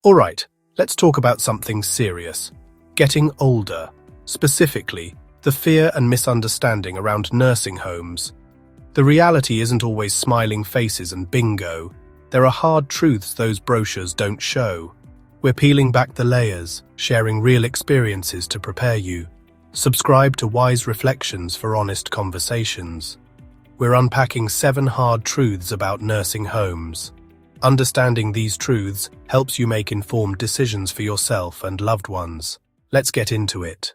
Alright, let's talk about something serious. Getting older. Specifically, the fear and misunderstanding around nursing homes. The reality isn't always smiling faces and bingo. There are hard truths those brochures don't show. We're peeling back the layers, sharing real experiences to prepare you. Subscribe to Wise Reflections for honest conversations. We're unpacking 7 hard truths about nursing homes. Understanding these truths helps you make informed decisions for yourself and loved ones. Let's get into it.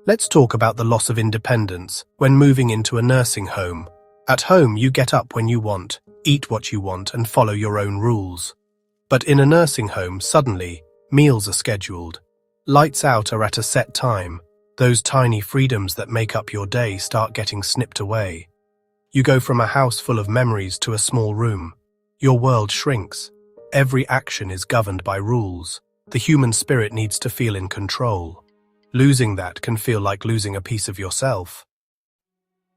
Let's talk about the loss of independence when moving into a nursing home. At home, you get up when you want, eat what you want, and follow your own rules. But in a nursing home, suddenly, meals are scheduled. Lights out are at a set time. Those tiny freedoms that make up your day start getting snipped away. You go from a house full of memories to a small room. Your world shrinks. Every action is governed by rules. The human spirit needs to feel in control. Losing that can feel like losing a piece of yourself.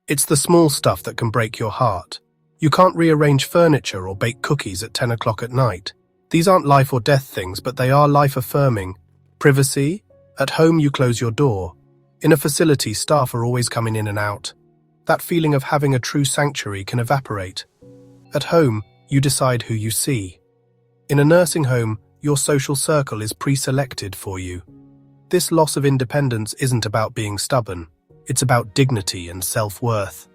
It's the small stuff that can break your heart. You can't rearrange furniture or bake cookies at 10 o'clock at night. These aren't life or death things, but they are life-affirming. Privacy? At home, you close your door. In a facility, staff are always coming in and out. That feeling of having a true sanctuary can evaporate. At home, you decide who you see. In a nursing home, your social circle is pre-selected for you. This loss of independence isn't about being stubborn. It's about dignity and self-worth.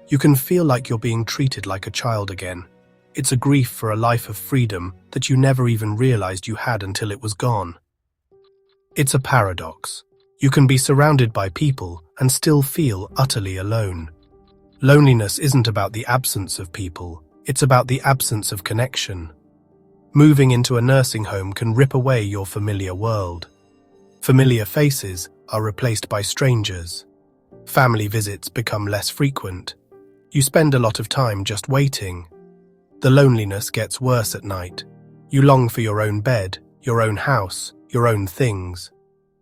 You can feel like you're being treated like a child again. It's a grief for a life of freedom that you never even realized you had until it was gone. It's a paradox. You can be surrounded by people and still feel utterly alone. Loneliness isn't about the absence of people. It's about the absence of connection. Moving into a nursing home can rip away your familiar world. Familiar faces are replaced by strangers. Family visits become less frequent. You spend a lot of time just waiting. The loneliness gets worse at night. You long for your own bed, your own house, your own things.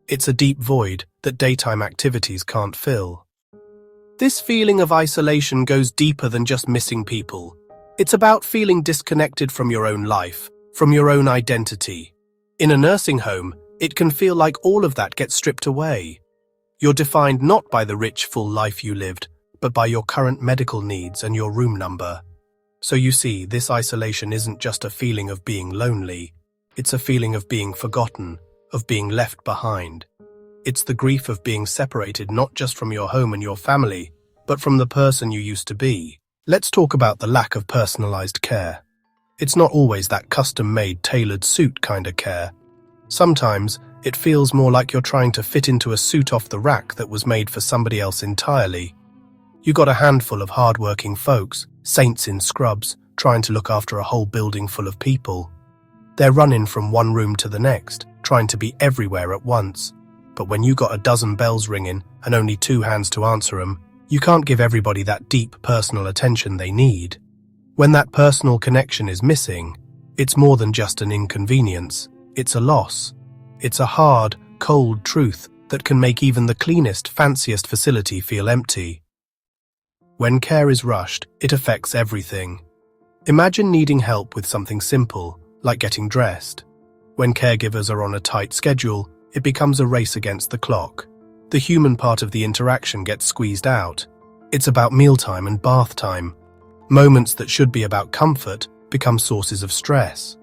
It's a deep void that daytime activities can't fill. This feeling of isolation goes deeper than just missing people. It's about feeling disconnected from your own life, from your own identity. In a nursing home, it can feel like all of that gets stripped away. You're defined not by the rich, full life you lived, but by your current medical needs and your room number. So you see, this isolation isn't just a feeling of being lonely. It's a feeling of being forgotten, of being left behind. It's the grief of being separated not just from your home and your family, but from the person you used to be. Let's talk about the lack of personalized care. It's not always that custom-made, tailored suit kind of care. Sometimes, it feels more like you're trying to fit into a suit off the rack that was made for somebody else entirely. You got a handful of hard-working folks, saints in scrubs, trying to look after a whole building full of people. They're running from one room to the next, trying to be everywhere at once. But when you got a dozen bells ringing and only 2 hands to answer them, you can't give everybody that deep personal attention they need. When that personal connection is missing, it's more than just an inconvenience. It's a loss. It's a hard, cold truth that can make even the cleanest, fanciest facility feel empty. When care is rushed, it affects everything. Imagine needing help with something simple, like getting dressed. When caregivers are on a tight schedule, it becomes a race against the clock. The human part of the interaction gets squeezed out. It's about mealtime and bath time. Moments that should be about comfort become sources of stress.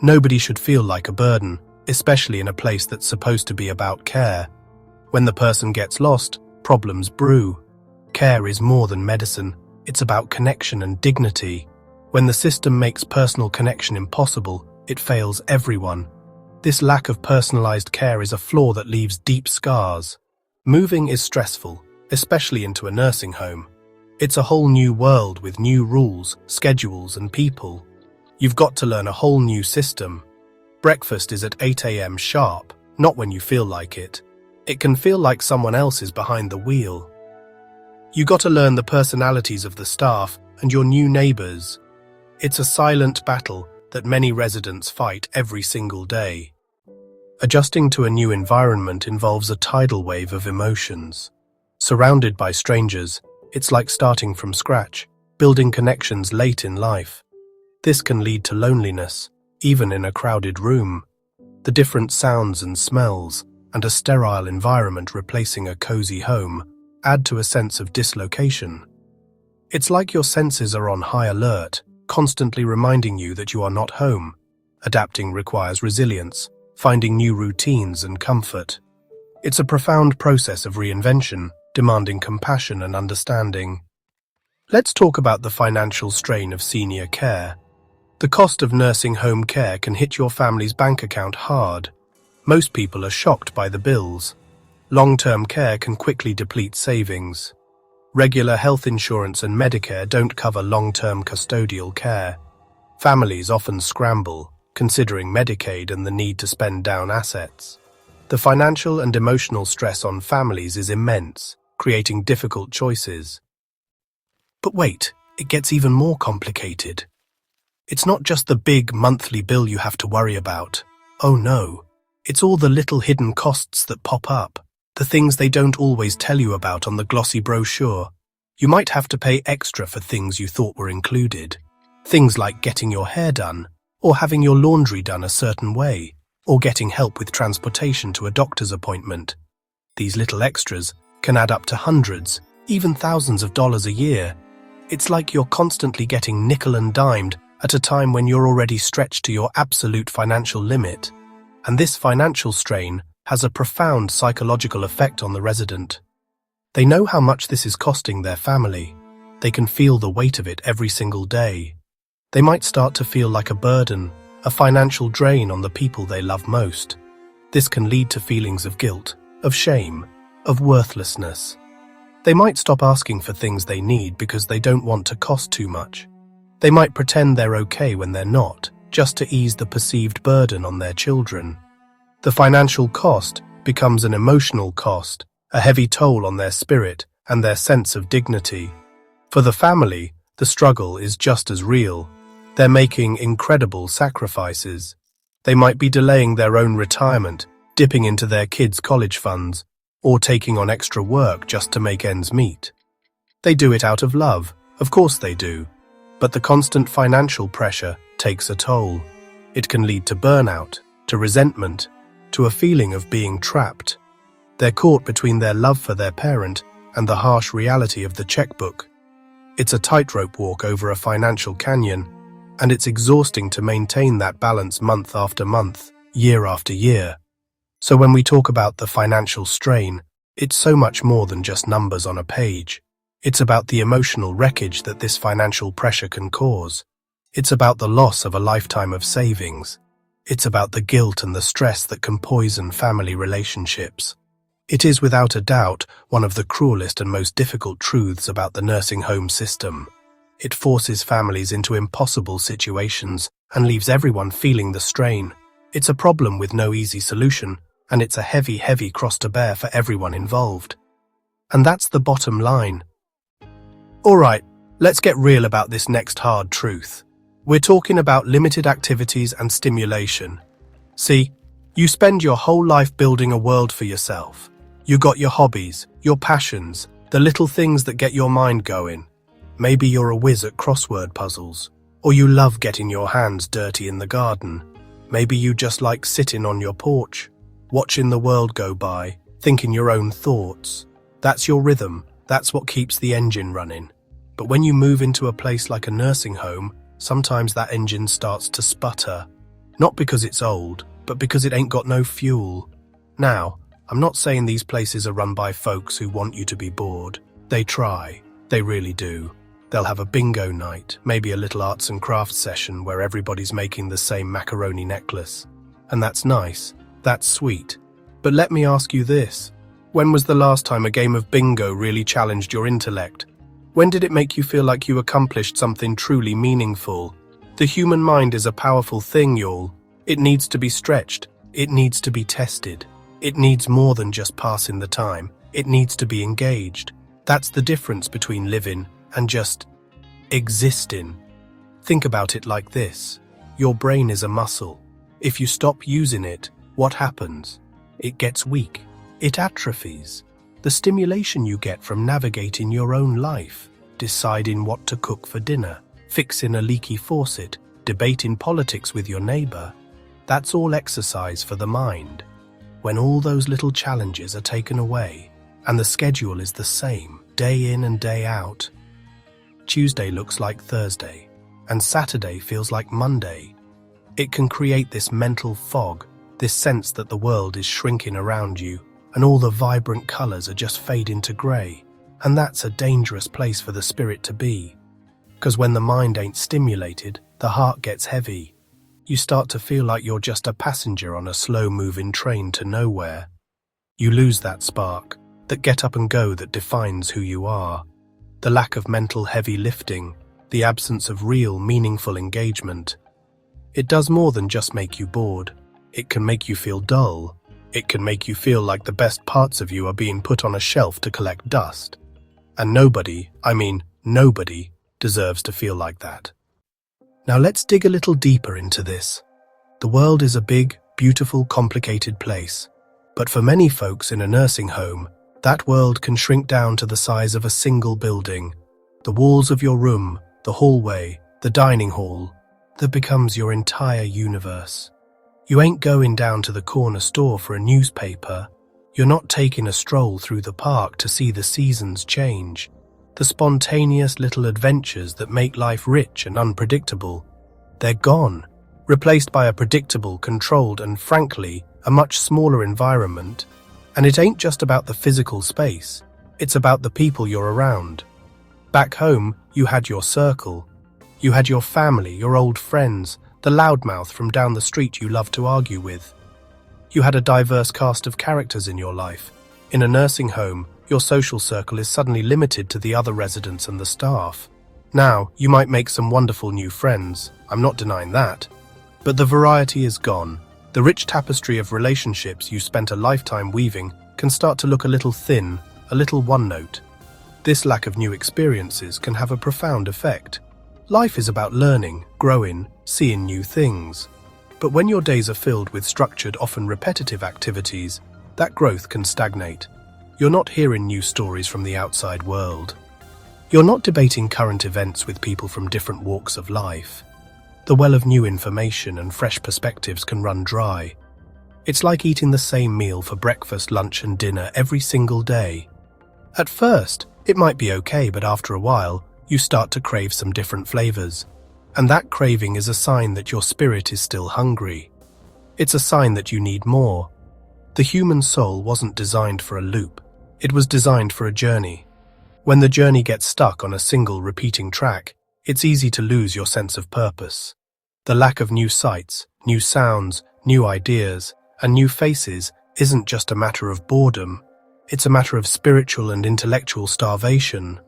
Nobody should feel like a burden, especially in a place that's supposed to be about care. When the person gets lost, problems brew. Care is more than medicine. It's about connection and dignity. When the system makes personal connection impossible, it fails everyone. This lack of personalized care is a flaw that leaves deep scars. Moving is stressful, especially into a nursing home. It's a whole new world with new rules, schedules, and people. You've got to learn a whole new system. Breakfast is at 8 a.m. sharp, not when you feel like it. It can feel like someone else is behind the wheel. You got to learn the personalities of the staff and your new neighbors. It's a silent battle that many residents fight every single day. Adjusting to a new environment involves a tidal wave of emotions. Surrounded by strangers, it's like starting from scratch, building connections late in life. This can lead to loneliness. even in a crowded room. The different sounds and smells, and a sterile environment replacing a cozy home, add to a sense of dislocation. It's like your senses are on high alert, constantly reminding you that you are not home. Adapting requires resilience, finding new routines and comfort. It's a profound process of reinvention, demanding compassion and understanding. Let's talk about the financial strain of senior care. The cost of nursing home care can hit your family's bank account hard. Most people are shocked by the bills. Long-term care can quickly deplete savings. Regular health insurance and Medicare don't cover long-term custodial care. Families often scramble, considering Medicaid and the need to spend down assets. The financial and emotional stress on families is immense, creating difficult choices. But wait, it gets even more complicated. It's not just the big monthly bill you have to worry about. Oh no, it's all the little hidden costs that pop up, the things they don't always tell you about on the glossy brochure. You might have to pay extra for things you thought were included. Things like getting your hair done, or having your laundry done a certain way, or getting help with transportation to a doctor's appointment. These little extras can add up to hundreds, even thousands of dollars a year. It's like you're constantly getting nickel and dimed at a time when you're already stretched to your absolute financial limit. And this financial strain has a profound psychological effect on the resident. They know how much this is costing their family. They can feel the weight of it every single day. They might start to feel like a burden, a financial drain on the people they love most. This can lead to feelings of guilt, of shame, of worthlessness. They might stop asking for things they need because they don't want to cost too much. They might pretend they're okay when they're not, just to ease the perceived burden on their children. The financial cost becomes an emotional cost, a heavy toll on their spirit and their sense of dignity. For the family, the struggle is just as real. They're making incredible sacrifices. They might be delaying their own retirement, dipping into their kids' college funds, or taking on extra work just to make ends meet. They do it out of love, of course they do. But the constant financial pressure takes a toll. It can lead to burnout, to resentment, to a feeling of being trapped. They're caught between their love for their parent and the harsh reality of the checkbook. It's a tightrope walk over a financial canyon, and it's exhausting to maintain that balance month after month, year after year. So when we talk about the financial strain, it's so much more than just numbers on a page. It's about the emotional wreckage that this financial pressure can cause. It's about the loss of a lifetime of savings. It's about the guilt and the stress that can poison family relationships. It is without a doubt one of the cruelest and most difficult truths about the nursing home system. It forces families into impossible situations and leaves everyone feeling the strain. It's a problem with no easy solution, and it's a heavy, heavy cross to bear for everyone involved. And that's the bottom line. Alright, let's get real about this next hard truth. We're talking about limited activities and stimulation. See, you spend your whole life building a world for yourself. You got your hobbies, your passions, the little things that get your mind going. Maybe you're a whiz at crossword puzzles, or you love getting your hands dirty in the garden. Maybe you just like sitting on your porch, watching the world go by, thinking your own thoughts. That's your rhythm. That's what keeps the engine running. But when you move into a place like a nursing home, sometimes that engine starts to sputter. Not because it's old, but because it ain't got no fuel. Now, I'm not saying these places are run by folks who want you to be bored. They try. They really do. They'll have a bingo night, maybe a little arts and crafts session where everybody's making the same macaroni necklace. And that's nice. That's sweet. But let me ask you this. When was the last time a game of bingo really challenged your intellect? When did it make you feel like you accomplished something truly meaningful? The human mind is a powerful thing, y'all. It needs to be stretched. It needs to be tested. It needs more than just passing the time. It needs to be engaged. That's the difference between living and just existing. Think about it like this. Your brain is a muscle. If you stop using it, what happens? It gets weak. It atrophies. The stimulation you get from navigating your own life, deciding what to cook for dinner, fixing a leaky faucet, debate in politics with your neighbor. That's all exercise for the mind. When all those little challenges are taken away, and the schedule is the same, day in and day out. Tuesday looks like Thursday, and Saturday feels like Monday. It can create this mental fog, this sense that the world is shrinking around you, and all the vibrant colors are just fading to gray. And that's a dangerous place for the spirit to be. Because when the mind ain't stimulated, the heart gets heavy. You start to feel like you're just a passenger on a slow-moving train to nowhere. You lose that spark, that get up and go that defines who you are. The lack of mental heavy lifting, the absence of real, meaningful engagement. It does more than just make you bored. It can make you feel dull. It can make you feel like the best parts of you are being put on a shelf to collect dust. And nobody deserves to feel like that. Now let's dig a little deeper into this. The world is a big, beautiful, complicated place. But for many folks in a nursing home, that world can shrink down to the size of a single building. The walls of your room, the hallway, the dining hall, that becomes your entire universe. You ain't going down to the corner store for a newspaper. You're not taking a stroll through the park to see the seasons change. The spontaneous little adventures that make life rich and unpredictable, they're gone, replaced by a predictable, controlled, and frankly, a much smaller environment. And it ain't just about the physical space, it's about the people you're around. Back home, you had your circle. You had your family, your old friends, the loudmouth from down the street you loved to argue with. You had a diverse cast of characters in your life. In a nursing home, your social circle is suddenly limited to the other residents and the staff. Now, you might make some wonderful new friends, I'm not denying that. But the variety is gone. The rich tapestry of relationships you spent a lifetime weaving can start to look a little thin, a little one-note. This lack of new experiences can have a profound effect. Life is about learning, growing, seeing new things. But when your days are filled with structured, often repetitive activities, that growth can stagnate. You're not hearing new stories from the outside world. You're not debating current events with people from different walks of life. The well of new information and fresh perspectives can run dry. It's like eating the same meal for breakfast, lunch, and dinner every single day. At first, it might be okay, but after a while, you start to crave some different flavors. And that craving is a sign that your spirit is still hungry. It's a sign that you need more. The human soul wasn't designed for a loop. It was designed for a journey. When the journey gets stuck on a single repeating track, it's easy to lose your sense of purpose. The lack of new sights, new sounds, new ideas, and new faces isn't just a matter of boredom. It's a matter of spiritual and intellectual starvation.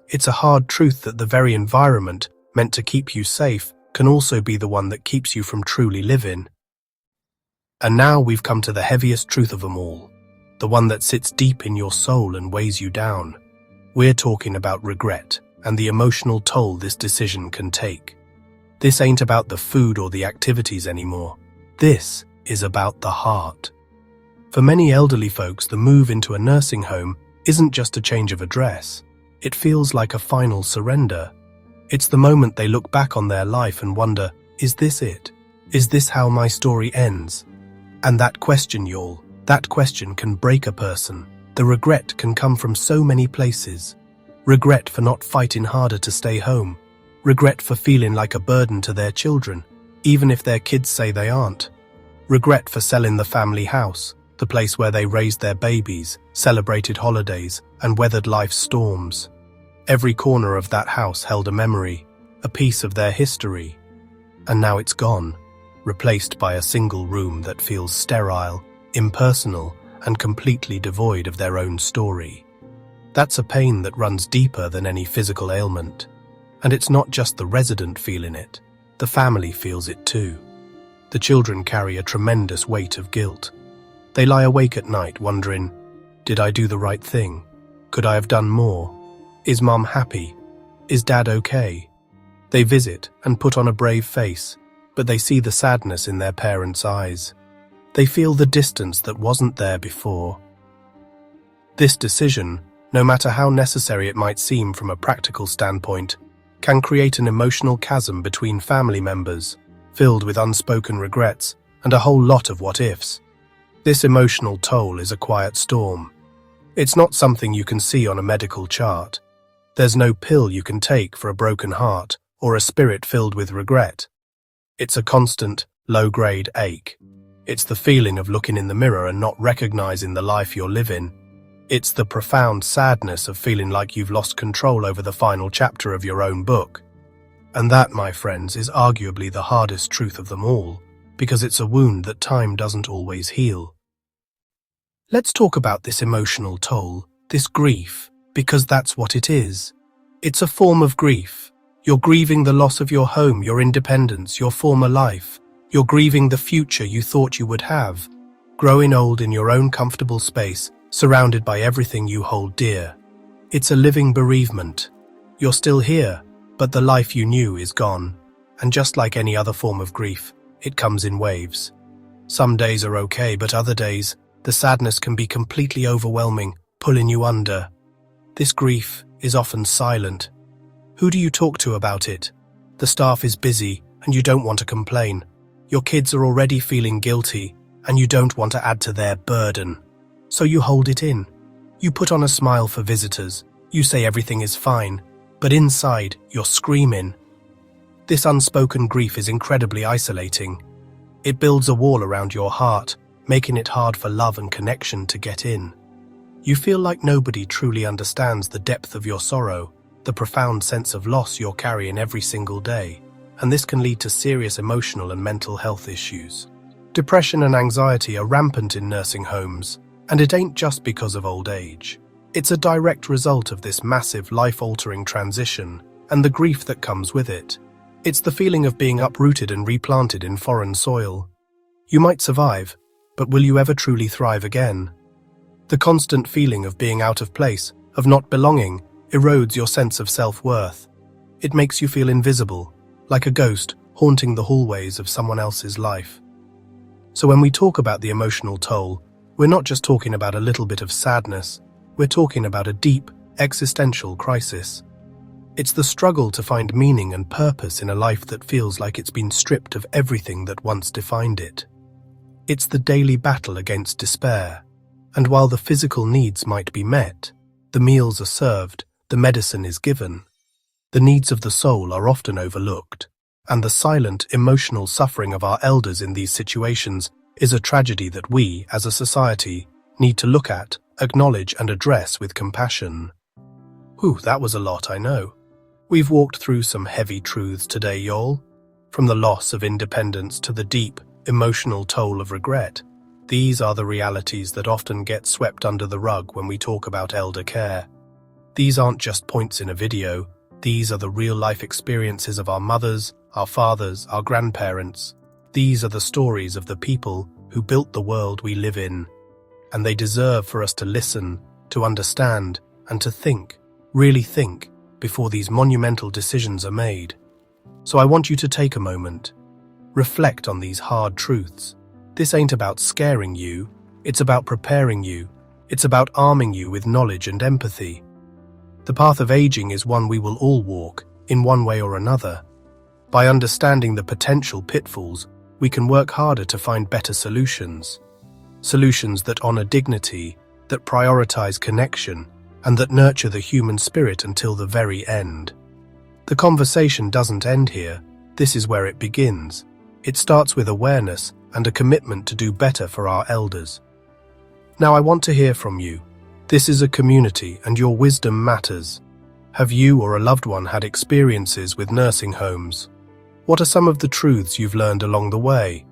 It's a hard truth that the very environment meant to keep you safe can also be the one that keeps you from truly living. And now we've come to the heaviest truth of them all, the one that sits deep in your soul and weighs you down. We're talking about regret and the emotional toll this decision can take. This ain't about the food or the activities anymore. This is about the heart. For many elderly folks, the move into a nursing home isn't just a change of address. It feels like a final surrender. It's the moment they look back on their life and wonder, is this it? Is this how my story ends? And that question, y'all, that question can break a person. The regret can come from so many places. Regret for not fighting harder to stay home. Regret for feeling like a burden to their children, even if their kids say they aren't. Regret for selling the family house, the place where they raised their babies, celebrated holidays, and weathered life's storms. Every corner of that house held a memory, a piece of their history. And now it's gone, replaced by a single room that feels sterile, impersonal, and completely devoid of their own story. That's a pain that runs deeper than any physical ailment. And it's not just the resident feeling it, the family feels it too. The children carry a tremendous weight of guilt. They lie awake at night wondering, did I do the right thing? Could I have done more? Is Mum happy? Is Dad okay? They visit and put on a brave face, but they see the sadness in their parents' eyes. They feel the distance that wasn't there before. This decision, no matter how necessary it might seem from a practical standpoint, can create an emotional chasm between family members, filled with unspoken regrets and a whole lot of what-ifs. This emotional toll is a quiet storm. It's not something you can see on a medical chart. There's no pill you can take for a broken heart or a spirit filled with regret. It's a constant, low-grade ache. It's the feeling of looking in the mirror and not recognizing the life you're living. It's the profound sadness of feeling like you've lost control over the final chapter of your own book. And that, my friends, is arguably the hardest truth of them all, because it's a wound that time doesn't always heal. Let's talk about this emotional toll, this grief, because that's what it is. It's a form of grief. You're grieving the loss of your home, your independence, your former life. You're grieving the future you thought you would have, growing old in your own comfortable space, surrounded by everything you hold dear. It's a living bereavement. You're still here, but the life you knew is gone. And just like any other form of grief, it comes in waves. Some days are okay, but other days, the sadness can be completely overwhelming, pulling you under. This grief is often silent. Who do you talk to about it? The staff is busy, and you don't want to complain. Your kids are already feeling guilty, and you don't want to add to their burden. So you hold it in. You put on a smile for visitors. You say everything is fine, but inside, you're screaming. This unspoken grief is incredibly isolating. It builds a wall around your heart, making it hard for love and connection to get in. You feel like nobody truly understands the depth of your sorrow, the profound sense of loss you're carrying every single day, and this can lead to serious emotional and mental health issues. Depression and anxiety are rampant in nursing homes, and it ain't just because of old age. It's a direct result of this massive life-altering transition and the grief that comes with it. It's the feeling of being uprooted and replanted in foreign soil. You might survive, but will you ever truly thrive again? The constant feeling of being out of place, of not belonging, erodes your sense of self-worth. It makes you feel invisible, like a ghost haunting the hallways of someone else's life. So when we talk about the emotional toll, we're not just talking about a little bit of sadness, we're talking about a deep, existential crisis. It's the struggle to find meaning and purpose in a life that feels like it's been stripped of everything that once defined it. It's the daily battle against despair, and while the physical needs might be met, the meals are served, the medicine is given, the needs of the soul are often overlooked, and the silent, emotional suffering of our elders in these situations is a tragedy that we, as a society, need to look at, acknowledge and address with compassion. Whew, that was a lot, I know. We've walked through some heavy truths today, y'all. From the loss of independence to the deep, emotional toll of regret. These are the realities that often get swept under the rug when we talk about elder care. These aren't just points in a video. These are the real-life experiences of our mothers, our fathers, our grandparents. These are the stories of the people who built the world we live in. And they deserve for us to listen, to understand, and to think, really think, before these monumental decisions are made. So I want you to take a moment. Reflect on these hard truths. This ain't about scaring you, it's about preparing you. It's about arming you with knowledge and empathy. The path of aging is one we will all walk, in one way or another. By understanding the potential pitfalls, we can work harder to find better solutions. Solutions that honor dignity, that prioritize connection, and that nurture the human spirit until the very end. The conversation doesn't end here. This is where it begins. It starts with awareness and a commitment to do better for our elders. Now I want to hear from you. This is a community and your wisdom matters. Have you or a loved one had experiences with nursing homes? What are some of the truths you've learned along the way?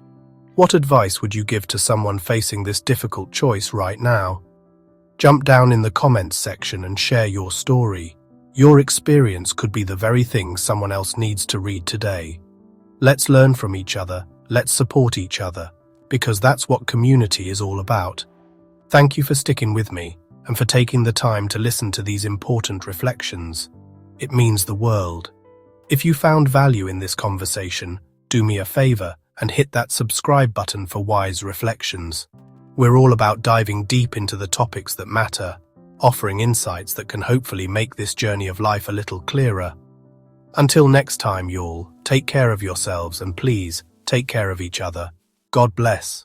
What advice would you give to someone facing this difficult choice right now? Jump down in the comments section and share your story. Your experience could be the very thing someone else needs to read today. Let's learn from each other, let's support each other, because that's what community is all about. Thank you for sticking with me and for taking the time to listen to these important reflections. It means the world. If you found value in this conversation, do me a favor and hit that subscribe button for wise reflections. We're all about diving deep into the topics that matter, offering insights that can hopefully make this journey of life a little clearer. Until next time, y'all, take care of yourselves and please take care of each other. God bless.